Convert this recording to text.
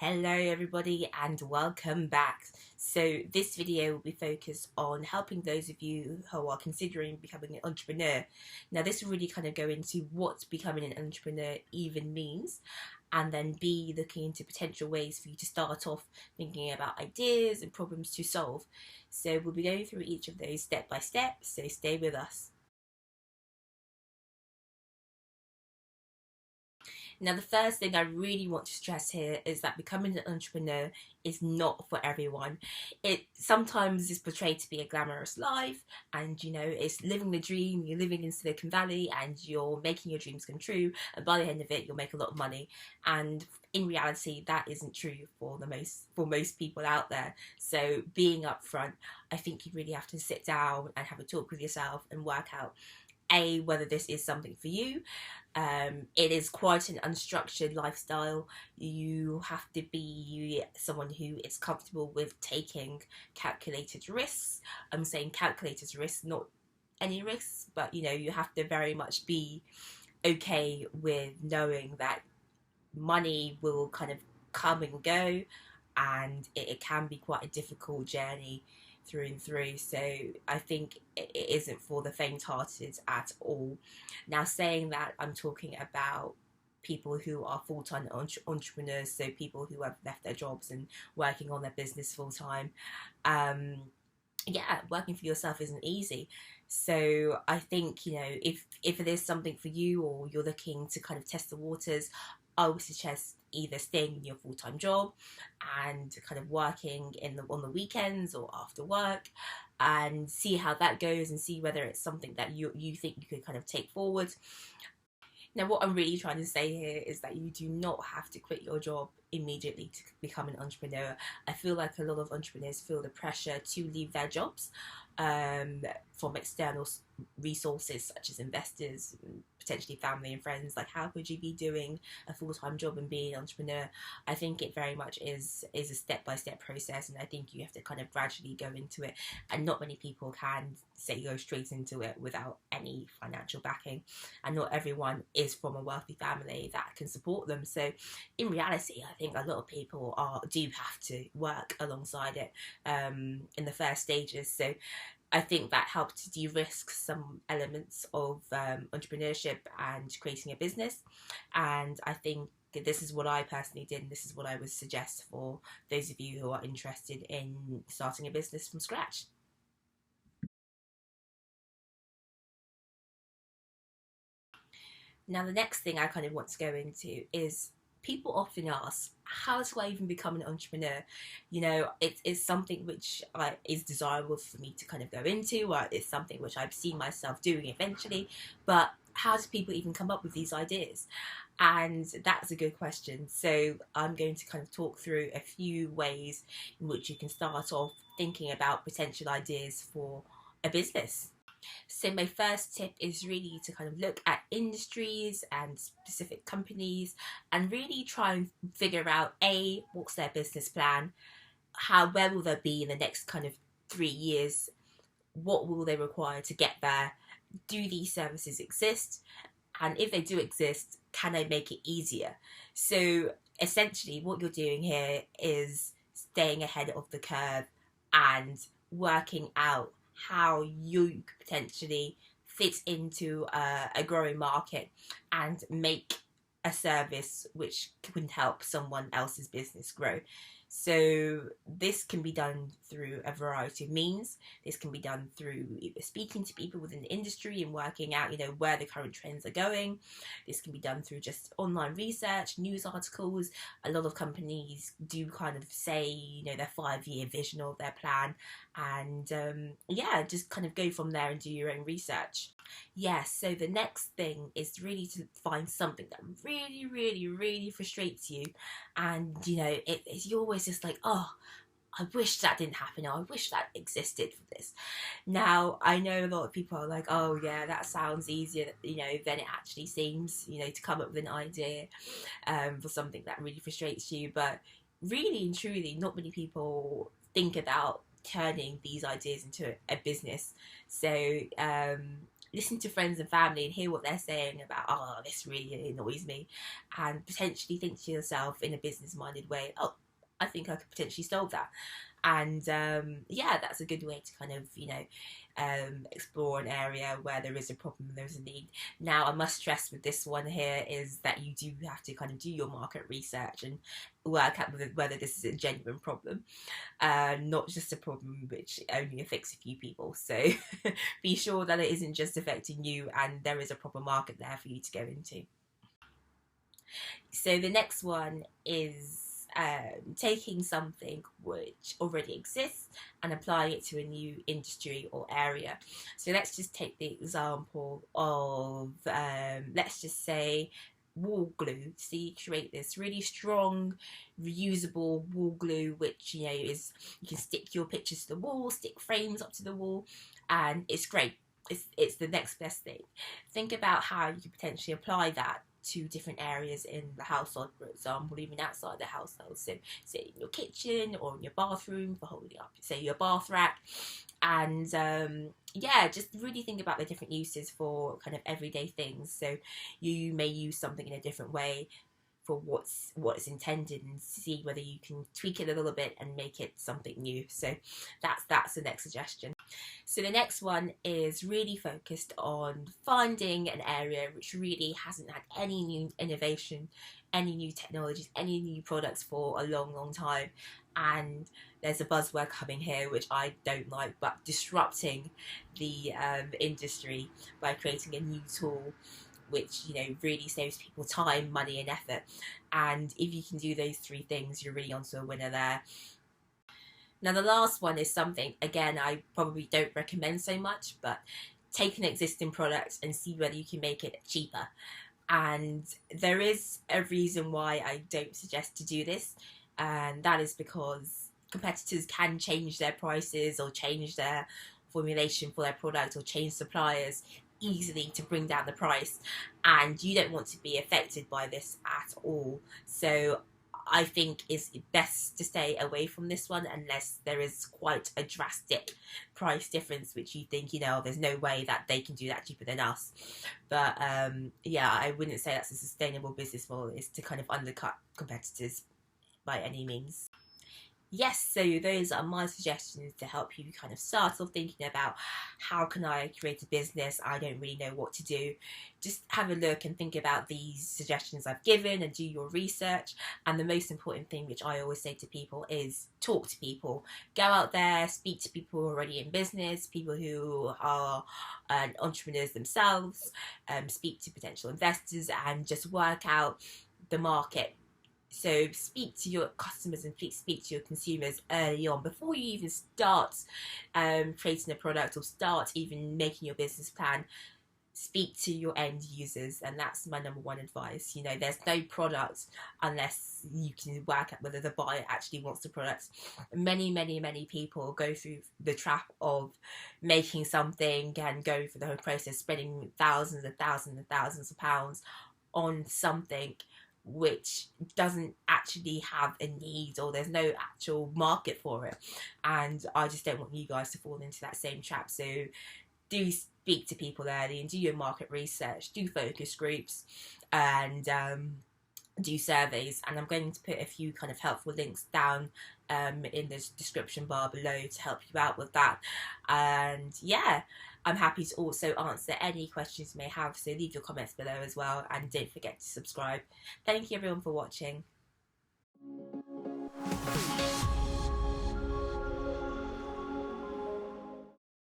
Hello everybody and welcome back. So this video will be focused on helping those of you who are considering becoming an entrepreneur. Now this will really kind of go into what becoming an entrepreneur even means, and then be looking into potential ways for you to start off thinking about ideas and problems to solve. So we'll be going through each of those step by step, so stay with us. Now, the first thing I really want to stress here is that becoming an entrepreneur is not for everyone. It sometimes is portrayed to be a glamorous life, and it's living the dream. You're living in Silicon Valley and you're making your dreams come true, and by the end of it you'll make a lot of money. And in reality that isn't true for most people out there. So being upfront, I think you really have to sit down and have a talk with yourself and work out whether this is something for you. It is quite an unstructured lifestyle. You have to be someone who is comfortable with taking calculated risks. I'm saying calculated risks, not any risks, but you have to very much be okay with knowing that money will kind of come and go, and it can be quite a difficult journey through and through. So I think it isn't for the faint-hearted at all. Now, saying that, I'm talking about people who are full-time entrepreneurs, so people who have left their jobs and working on their business full-time. Yeah, working for yourself isn't easy. So I think, if it is something for you, or you're looking to kind of test the waters, I would suggest either staying in your full-time job and kind of working on the weekends or after work, and see how that goes, and see whether it's something that you think you could kind of take forward. Now, what I'm really trying to say here is that you do not have to quit your job immediately to become an entrepreneur. I feel like a lot of entrepreneurs feel the pressure to leave their jobs from external resources such as investors, potentially family and friends. Like, how could you be doing a full-time job and being an entrepreneur? I think it very much is a step-by-step process, and I think you have to kind of gradually go into it, and not many people can say go straight into it without any financial backing, and not everyone is from a wealthy family that can support them. So in reality, I think a lot of people do have to work alongside it in the first stages. So I think that helped to de-risk some elements of entrepreneurship and creating a business. And I think this is what I personally did, and this is what I would suggest for those of you who are interested in starting a business from scratch. Now, the next thing I kind of want to go into is, people often ask, how do I even become an entrepreneur? It is something which is desirable for me to kind of go into, or it's something which I've seen myself doing eventually, but how do people even come up with these ideas? And that's a good question. So I'm going to kind of talk through a few ways in which you can start off thinking about potential ideas for a business. So my first tip is really to kind of look at industries and specific companies, and really try and figure out, what's their business plan? Where will they be in the next kind of 3 years? What will they require to get there? Do these services exist? And if they do exist, can I make it easier? So essentially what you're doing here is staying ahead of the curve and working out how you could potentially fit into a growing market and make a service which can help someone else's business grow. So this can be done through a variety of means. This can be done through either speaking to people within the industry and working out, where the current trends are going. This can be done through just online research, news articles. A lot of companies do kind of say, their 5-year vision of their plan, and just kind of go from there and do your own research. So the next thing is really to find something that really, really, really frustrates you, and you're always just like, oh, I wish that didn't happen, or I wish that existed for this. Now, I know a lot of people are like, oh yeah, that sounds easier than it actually seems, to come up with an idea for something that really frustrates you. But really and truly, not many people think about turning these ideas into a business. So listen to friends and family and hear what they're saying about, oh, this really annoys me, and potentially think to yourself in a business minded way, oh, I think I could potentially solve that. And yeah, that's a good way to kind of, explore an area where there is a problem and there's a need. Now, I must stress with this one here is that you do have to kind of do your market research and work out whether this is a genuine problem, not just a problem which only affects a few people. So be sure that it isn't just affecting you and there is a proper market there for you to go into. So the next one is taking something which already exists and applying it to a new industry or area. So let's just take the example of, let's just say, wall glue. So you create this really strong, reusable wall glue, which is, you can stick your pictures to the wall, stick frames up to the wall, and it's great. It's the next best thing. Think about how you could potentially apply that to different areas in the household, for example, even outside the household. So say in your kitchen or in your bathroom for holding up, say, your bath rack. And yeah, just really think about the different uses for kind of everyday things. So you may use something in a different way for what's intended, and see whether you can tweak it a little bit and make it something new. So that's the next suggestion. So the next one is really focused on finding an area which really hasn't had any new innovation, any new technologies, any new products for a long time. And there's a buzzword coming here which I don't like, but disrupting the industry by creating a new tool which really saves people time, money and effort. And if you can do those three things, you're really onto a winner there. Now the last one is something, again, I probably don't recommend so much, but take an existing product and see whether you can make it cheaper. And there is a reason why I don't suggest to do this, and that is because competitors can change their prices or change their formulation for their product or change suppliers easily to bring down the price, and you don't want to be affected by this at all. So I think it's best to stay away from this one unless there is quite a drastic price difference which you think, there's no way that they can do that cheaper than us. But yeah, I wouldn't say that's a sustainable business model, is to kind of undercut competitors by any means. Yes, so those are my suggestions to help you kind of start off thinking about, how can I create a business? I don't really know what to do. Just have a look and think about these suggestions I've given and do your research. And the most important thing, which I always say to people, is talk to people. Go out there, speak to people who are already in business, people who are entrepreneurs themselves, speak to potential investors, and just work out the market. So speak to your customers and speak to your consumers early on, before you even start creating a product or start even making your business plan. Speak to your end users, and that's my number one advice. There's no product unless you can work out whether the buyer actually wants the product. Many people go through the trap of making something and go through the whole process, spending thousands and thousands and thousands of pounds on something which doesn't actually have a need, or there's no actual market for it. And I just don't want you guys to fall into that same trap. So do speak to people early and do your market research, do focus groups, and do surveys. And I'm going to put a few kind of helpful links down in the description bar below to help you out with that. And yeah, I'm happy to also answer any questions you may have, so leave your comments below as well, and don't forget to subscribe. Thank you everyone for watching.